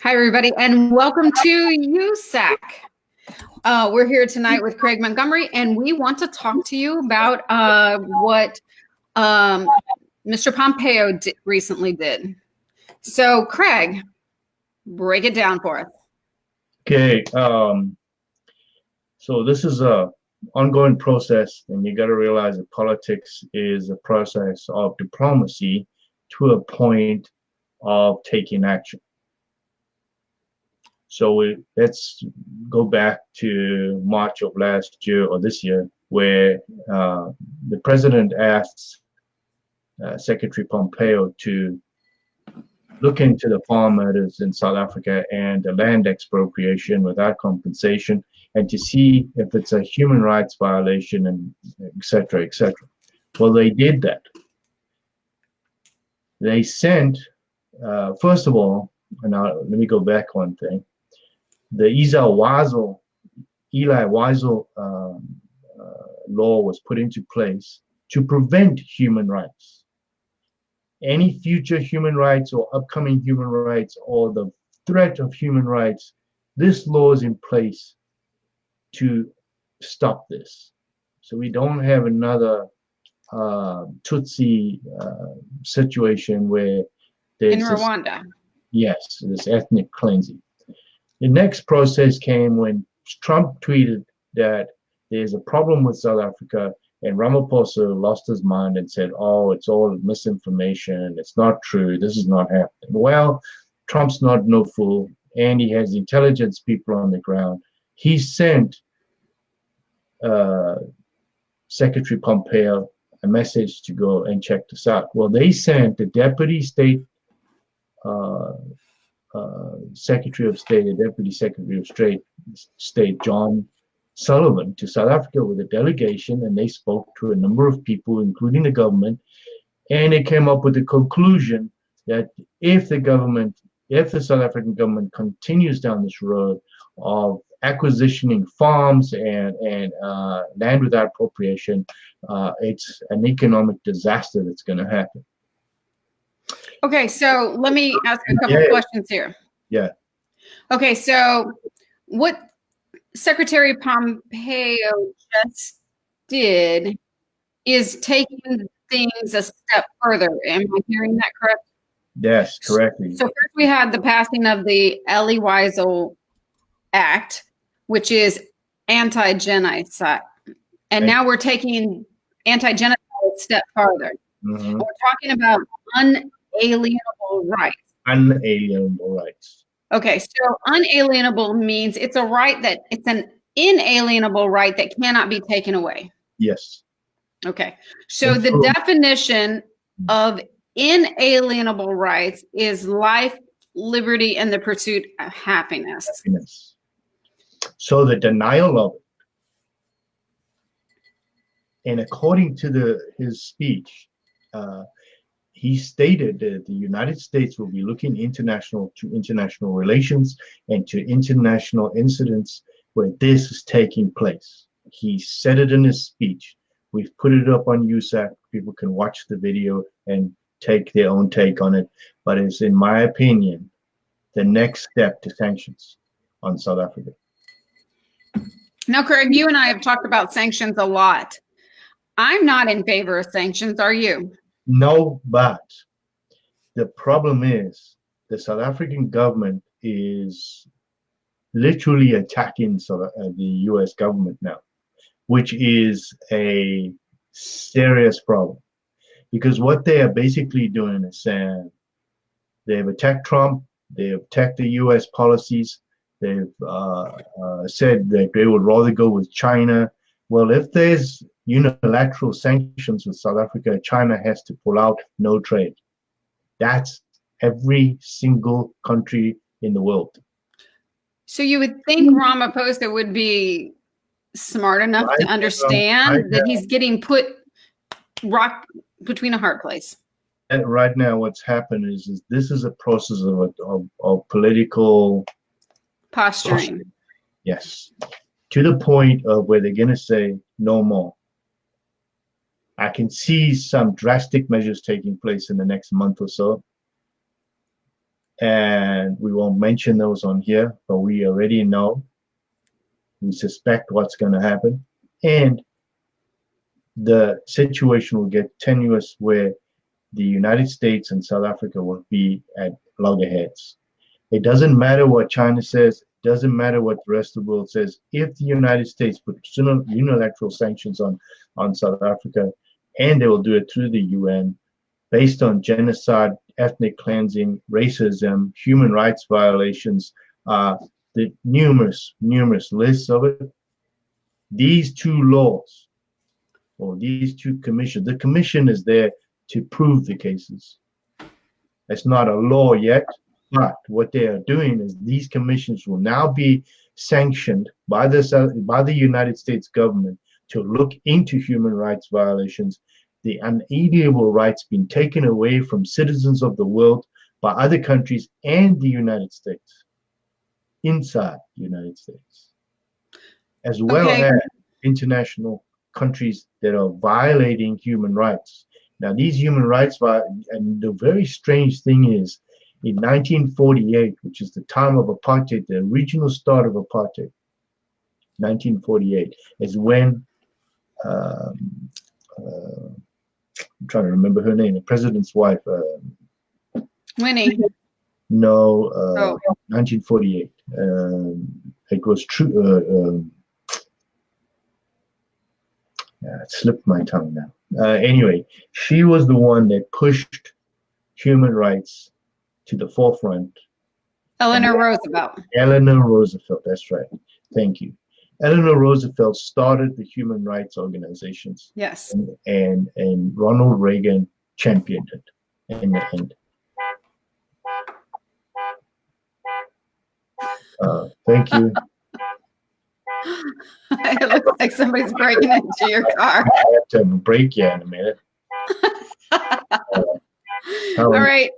Hi, everybody, and welcome to USAC. We're here tonight with Craig Montgomery, and we want to talk to you about what Mr. Pompeo recently did. So, Craig, break it down for us. Okay, so this is a ongoing process, and you got to realize that politics is a process of diplomacy to a point of taking action. So let's go back to March of last year or this year, where the president asked Secretary Pompeo to look into the farm matters in South Africa and the land expropriation without compensation, and to see if it's a human rights violation, and et cetera, et cetera. Well, they did that. They sent, first of all, and now let me go back one thing. The Eli Weisel Law was put into place to prevent human rights. Any future human rights or upcoming human rights or the threat of human rights, this law is in place to stop this. So we don't have another Tutsi situation where there's in Rwanda. This ethnic cleansing. The next process came when Trump tweeted that there's a problem with South Africa, and Ramaphosa lost his mind and said, oh, it's all misinformation, it's not true, this is not happening. Well, Trump's not no fool, and he has intelligence people on the ground. He sent Secretary Pompeo a message to go and check this out. Well, they sent the Deputy State Secretary of State, the Deputy Secretary of State John Sullivan to South Africa with a delegation, and they spoke to a number of people, including the government, and they came up with the conclusion that if the South African government continues down this road of acquisitioning farms and land without appropriation, it's an economic disaster that's going to happen. Okay, so let me ask a couple of questions here. Yeah. Okay, so what Secretary Pompeo just did is taking things a step further. Am I hearing that correct? Yes, correctly. So first we had the passing of the Eli Weisel Act, which is anti-genocide. And now we're taking anti-genocide a step farther. Mm-hmm. We're talking about unalienable rights. Unalienable rights. Okay, so unalienable means it's a right it's an inalienable right that cannot be taken away. Yes. Okay, so the definition of inalienable rights is life, liberty, and the pursuit of happiness. So the denial of it, and according to his speech, he stated that the United States will be looking to international relations and to international incidents where this is taking place. He said it in his speech. We've put it up on USAC. People can watch the video and take their own take on it. But it's, in my opinion, the next step to sanctions on South Africa. Now, Craig, you and I have talked about sanctions a lot. I'm not in favor of sanctions. Are you? No, but the problem is the South African government is literally attacking the US government now, which is a serious problem. Because what they are basically doing is saying they've attacked Trump, they've attacked the US policies, they've said that they would rather go with China. Well, if there's unilateral sanctions with South Africa, China has to pull out, no trade. That's every single country in the world. So you would think Ramaphosa would be smart enough to understand that he's getting put rock between a hard place. And right now what's happened is this is a process of political posturing. Yes. To the point of where they're going to say no more. I can see some drastic measures taking place in the next month or so. and we won't mention those on here, but we already know, we suspect what's going to happen, and the situation will get tenuous where the United States and South Africa will be at loggerheads. It doesn't matter what China says, it doesn't matter what the rest of the world says. If the United States put unilateral sanctions on South Africa, and they will do it through the UN, based on genocide, ethnic cleansing, racism, human rights violations, the numerous lists of it, these two laws, or these two commissions, the commission is there to prove the cases. It's not a law yet, but what they are doing is these commissions will now be sanctioned by the United States government to look into human rights violations, the unalienable rights being taken away from citizens of the world by other countries and the United States, inside the United States, as well as international countries that are violating human rights. Now, these human rights, and the very strange thing is, in 1948, which is the time of apartheid, the original start of apartheid, 1948, is when, I'm trying to remember her name, the president's wife. Winnie. No, 1948. It was true. It slipped my tongue now. Anyway, she was the one that pushed human rights to the forefront. Eleanor Roosevelt. Eleanor Roosevelt, that's right. Thank you. Eleanor Roosevelt started the human rights organizations. Yes. And Ronald Reagan championed it in the end. Thank you. It looks like somebody's breaking into your car. I have to break you in a minute. All right.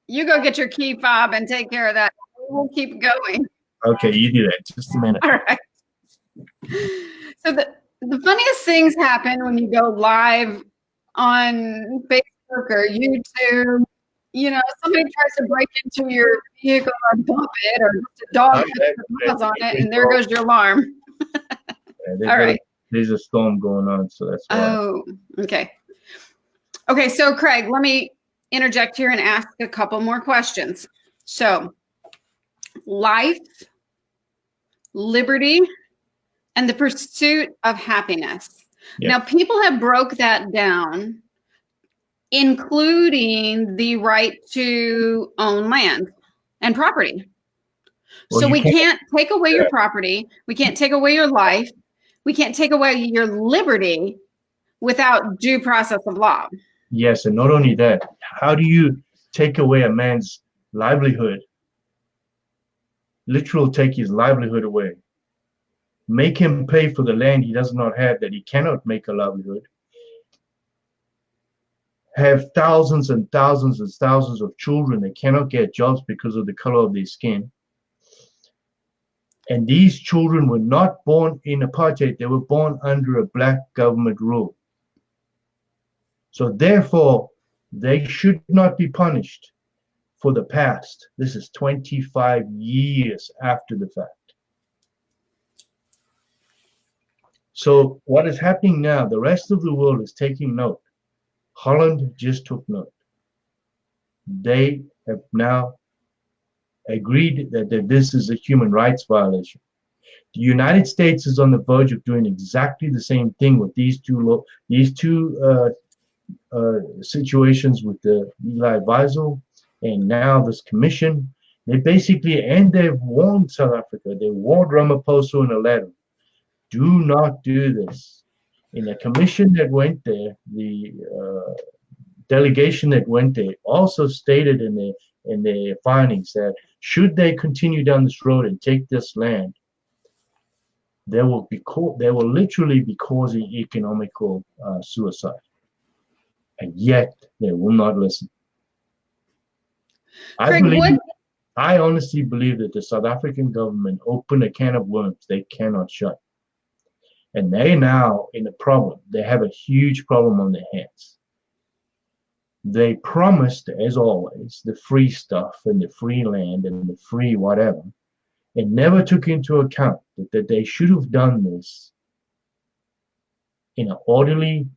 You go get your key fob and take care of that. We'll keep going. Okay, you do that. Just a minute. All right. So the funniest things happen when you go live on Facebook or YouTube. You know, somebody tries to break into your vehicle or bump it, or just a dog puts their paws on it, and there goes your alarm. All right. There's a storm going on, so that's why. Oh, okay. Okay, so Craig, let me interject here and ask a couple more questions. So, life, liberty, and the pursuit of happiness. Yeah. Now, people have broke that down, including the right to own land and property. Well, so we can't take away your property. We can't take away your life. We can't take away your liberty without due process of law. Yes, and not only that, how do you take away a man's livelihood? Literally take his livelihood away. Make him pay for the land he does not have, that he cannot make a livelihood. Have thousands and thousands and thousands of children that cannot get jobs because of the color of their skin. And these children were not born in apartheid, they were born under a black government rule. So therefore, they should not be punished for the past. This is 25 years after the fact. So what is happening now, the rest of the world is taking note. Holland just took note. They have now agreed that this is a human rights violation. The United States is on the verge of doing exactly the same thing with these two situations with the Eli Weisel and now this commission. They basically, and they've warned South Africa, they warned Ramaphosa in a letter, do not do this. In the commission that went there, the delegation that went there also stated in their findings that should they continue down this road and take this land, they will literally be causing economical suicide. And yet they will not listen. I honestly believe that the South African government opened a can of worms they cannot shut. And they now in a problem. They have a huge problem on their hands. They promised, as always, the free stuff and the free land and the free whatever, and never took into account that they should have done this in an orderly,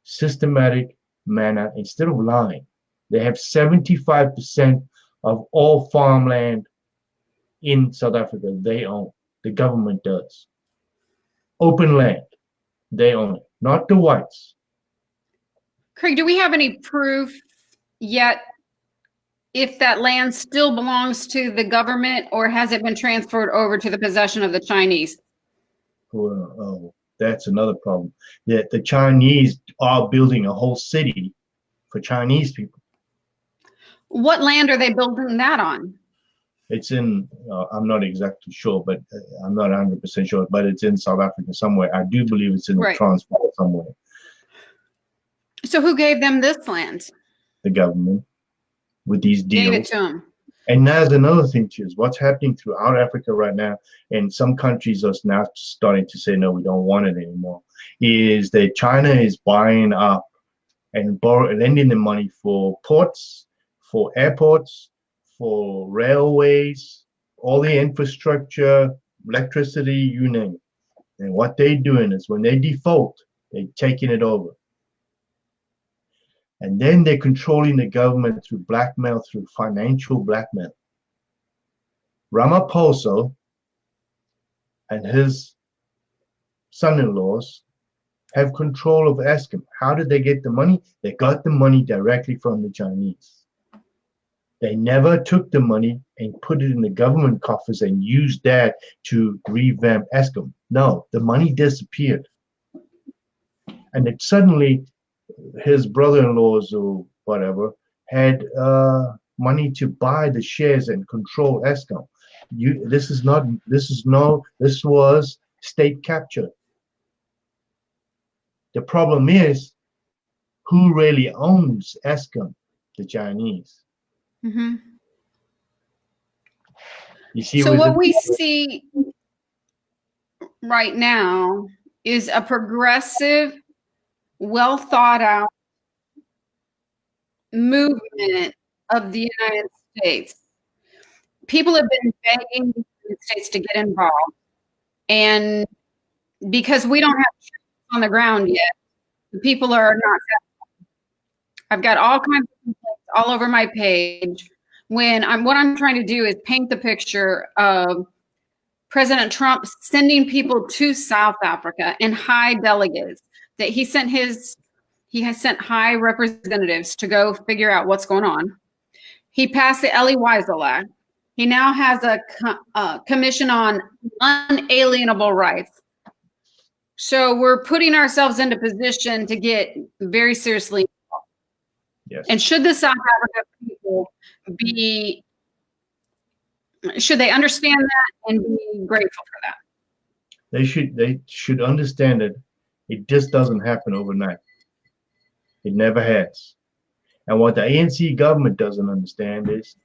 systematic manner instead of lying. They have 75% of all farmland in South Africa they own. The government does. Open land, they own it, not the whites. Craig, do we have any proof yet if that land still belongs to the government, or has it been transferred over to the possession of the Chinese? Well, that's another problem. That the Chinese are building a whole city for Chinese people. What land are they building that on? It's in, I'm not exactly sure, but I'm not 100% sure, but it's in South Africa somewhere. I do believe it's in the Transvaal somewhere. So who gave them this land? The government, with these deals. Gave it to them. And there's another thing too, is what's happening throughout Africa right now, and some countries are now starting to say, no, we don't want it anymore, is that China is buying up and lending the money for ports, for airports, for railways, all the infrastructure, electricity, you name it. And what they're doing is when they default, they're taking it over. And then they're controlling the government through blackmail, through financial blackmail. Ramaphosa and his son-in-laws have control of Eskom. How did they get the money? They got the money directly from the Chinese. They never took the money and put it in the government coffers and used that to revamp Eskom. No, the money disappeared. And it suddenly, his brother-in-laws or whatever had money to buy the shares and control Eskom. This was state capture. The problem is, who really owns Eskom? The Chinese. Mm-hmm. You see, so what we see right now is a progressive, well thought out movement of the United States. People have been begging the United States to get involved, and because we don't have troops on the ground yet, the people are not satisfied. I've got all kinds of complaints all over my page. What I'm trying to do is paint the picture of President Trump sending people to South Africa and high delegates. That he has sent high representatives to go figure out what's going on. He passed the Eli Weisel Law. He now has a commission on unalienable rights. So we're putting ourselves into position to get very seriously involved. Yes. And should the South Africa people should they understand that and be grateful for that? They should understand it. It just doesn't happen overnight. It never has. And what the ANC government doesn't understand is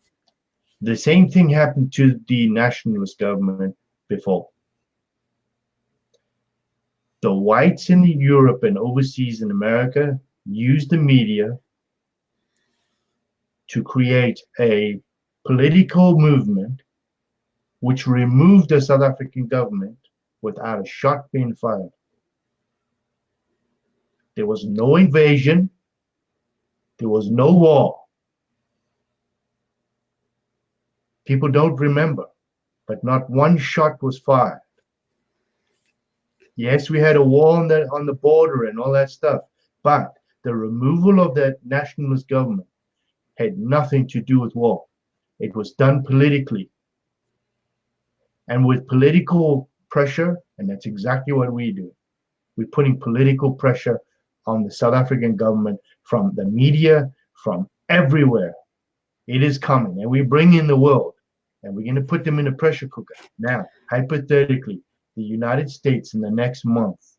the same thing happened to the nationalist government before. The whites in Europe and overseas in America used the media to create a political movement which removed the South African government without a shot being fired. There was no invasion. There was no war. People don't remember, but not one shot was fired. Yes, we had a war on the border and all that stuff, but the removal of that nationalist government had nothing to do with war. It was done politically. And with political pressure, and that's exactly what we do. We're putting political pressure on the South African government from the media, from everywhere. It is coming, and we bring in the world, and we're going to put them in a pressure cooker. Now, hypothetically, the United States in the next month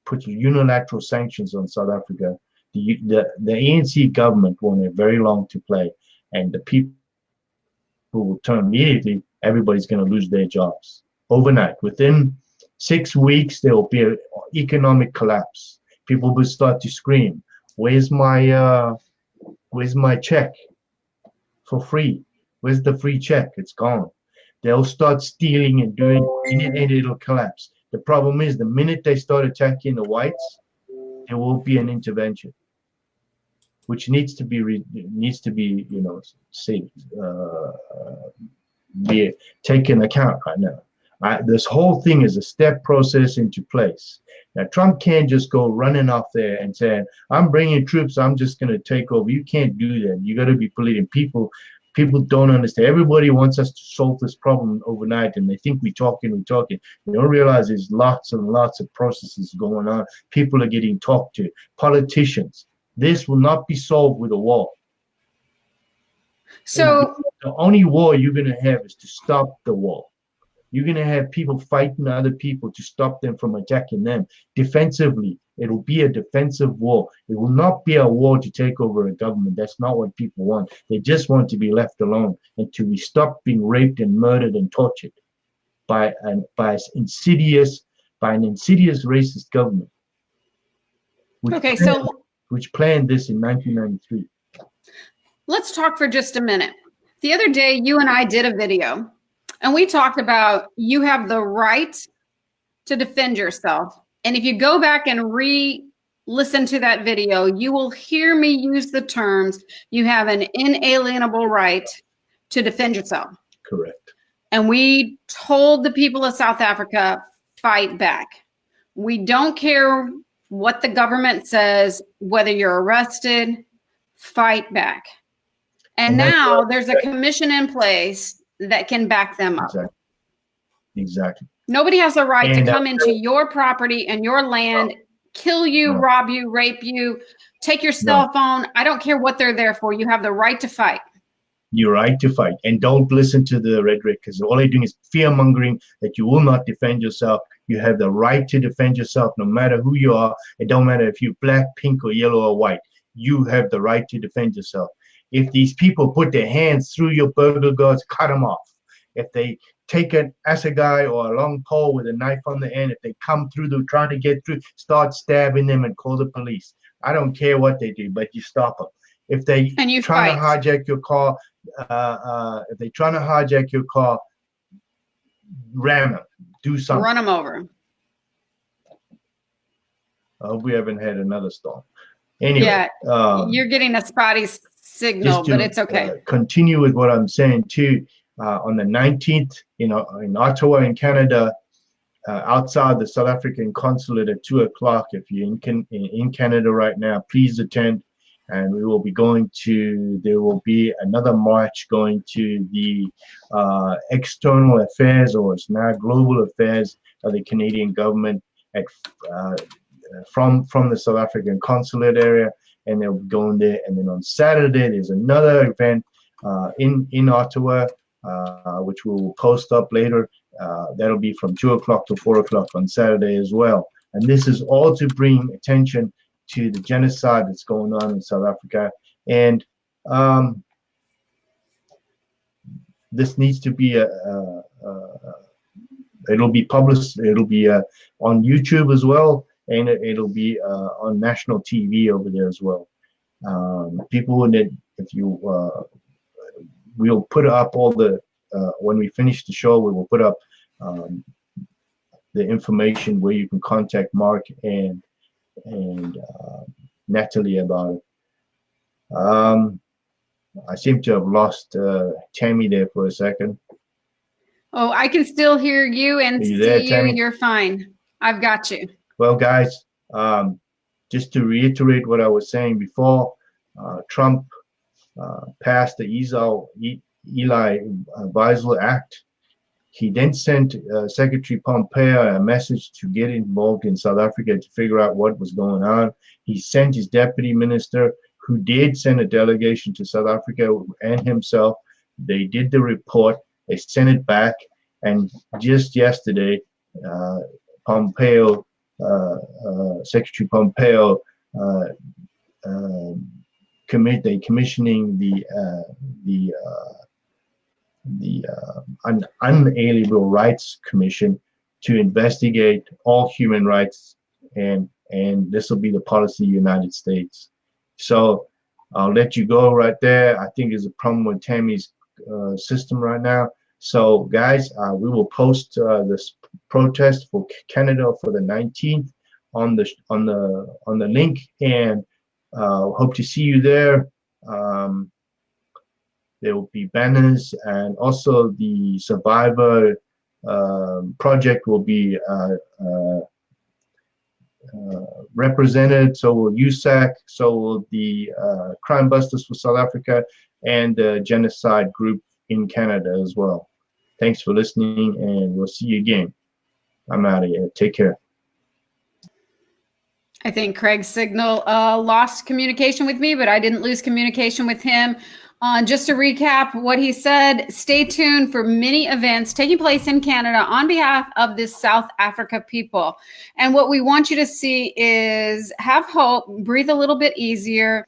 puts unilateral sanctions on South Africa. The ANC government won't have very long to play, and the people who will turn immediately, everybody's going to lose their jobs overnight. Within 6 weeks, there will be an economic collapse. People will start to scream, where's my Where's my check for free? Where's the free check? It's gone. They'll start stealing and doing, and it'll collapse. The problem is, the minute they start attacking the whites, there will be an intervention, which needs to be, you know, be taken account right now. This whole thing is a step process into place. Now, Trump can't just go running off there and saying, I'm bringing troops, I'm just going to take over. You can't do that. You got to be polluting. People don't understand. Everybody wants us to solve this problem overnight, and they think we're talking. They don't realize there's lots and lots of processes going on. People are getting talked to. Politicians. This will not be solved with a war. So the only war you're going to have is to stop the war. You're going to have people fighting other people to stop them from attacking them defensively. It will be a defensive war. It will not be a war to take over a government. That's not what people want. They just want to be left alone and to be stopped being raped and murdered and tortured by an insidious racist government. Which planned this in 1993. Let's talk for just a minute. The other day, you and I did a video, and we talked about you have the right to defend yourself. And if you go back and re-listen to that video, you will hear me use the terms, you have an inalienable right to defend yourself. Correct. And we told the people of South Africa, fight back. We don't care what the government says, whether you're arrested, fight back. And now there's a commission in place that can back them up. Exactly. Nobody has the right to come into your property and your land, kill you, rob you, rape you, take your cell phone. I don't care what they're there for. You have the right to fight. You're right to fight. And don't listen to the rhetoric, because all they're doing is fear-mongering that you will not defend yourself. You have the right to defend yourself no matter who you are. It don't matter if you're black, pink, or yellow, or white. You have the right to defend yourself. If these people put their hands through your burglar guards, cut them off. If they take an assegai or a long pole with a knife on the end, if they come through, they're trying to get through, start stabbing them and call the police. I don't care what they do, but you stop them. If they trying to hijack your car, ram them, do something. Run them over. I hope we haven't had another storm. Anyway, yeah, you're getting a spotty signal, but it's okay. Continue with what I'm saying too. On the 19th, in Ottawa, in Canada, outside the South African consulate at 2 o'clock. If you're in Canada right now, please attend. And we will be there will be another march going to the external affairs, or it's now global affairs, of the Canadian government from the South African consulate area, and they'll be going there. And then on Saturday, there's another event in Ottawa, which we'll post up later. That'll be from 2 o'clock to 4 o'clock on Saturday as well. And this is all to bring attention to the genocide that's going on in South Africa. And this needs to be it'll be published, it'll be on YouTube as well, and it'll be on national TV over there as well. People who need, we'll put up all the, when we finish the show, we will put up the information where you can contact Mark and Natalie about it. I seem to have lost Tammy there for a second. Oh, I can still hear you and see there, you. Tammy? You're fine. I've got you. Well, guys, just to reiterate what I was saying before, Trump passed the Eli Weisel Act. He then sent Secretary Pompeo a message to get involved in South Africa to figure out what was going on. He sent his deputy minister, who did send a delegation to South Africa, and himself. They did the report. They sent it back. And just yesterday, Pompeo, Secretary Pompeo, commissioning the Unalienable Rights Commission to investigate all human rights, and this will be the policy of the United States. So I'll let you go right there. I think there's a problem with Tammy's system right now. So guys, we will post this protest for Canada for the 19th on the link, and hope to see you there. There will be banners, and also the Survivor project will be represented. So will USAC, so will the Crime Busters for South Africa, and the Genocide Group in Canada as well. Thanks for listening, and we'll see you again. I'm out of here. Take care. I think Craig's signal lost communication with me, but I didn't lose communication with him. Just to recap what he said, stay tuned for many events taking place in Canada on behalf of this South Africa people. And what we want you to see is have hope, breathe a little bit easier,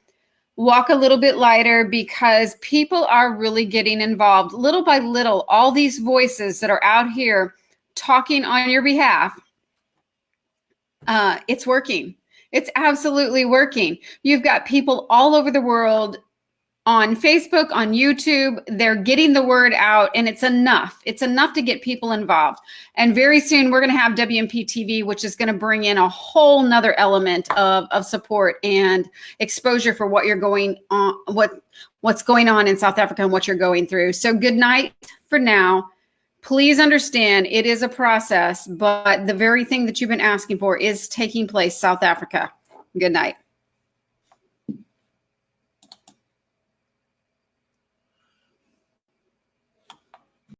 walk a little bit lighter, because people are really getting involved. Little by little, all these voices that are out here talking on your behalf, it's working. It's absolutely working. You've got people all over the world on Facebook, on YouTube. They're getting the word out, and it's enough. It's enough to get people involved. And very soon we're going to have WMP TV, which is going to bring in a whole nother element of support and exposure for what you're going on, what's going on in South Africa and what you're going through. So good night for now. Please understand it is a process, but the very thing that you've been asking for is taking place, South Africa. Good night.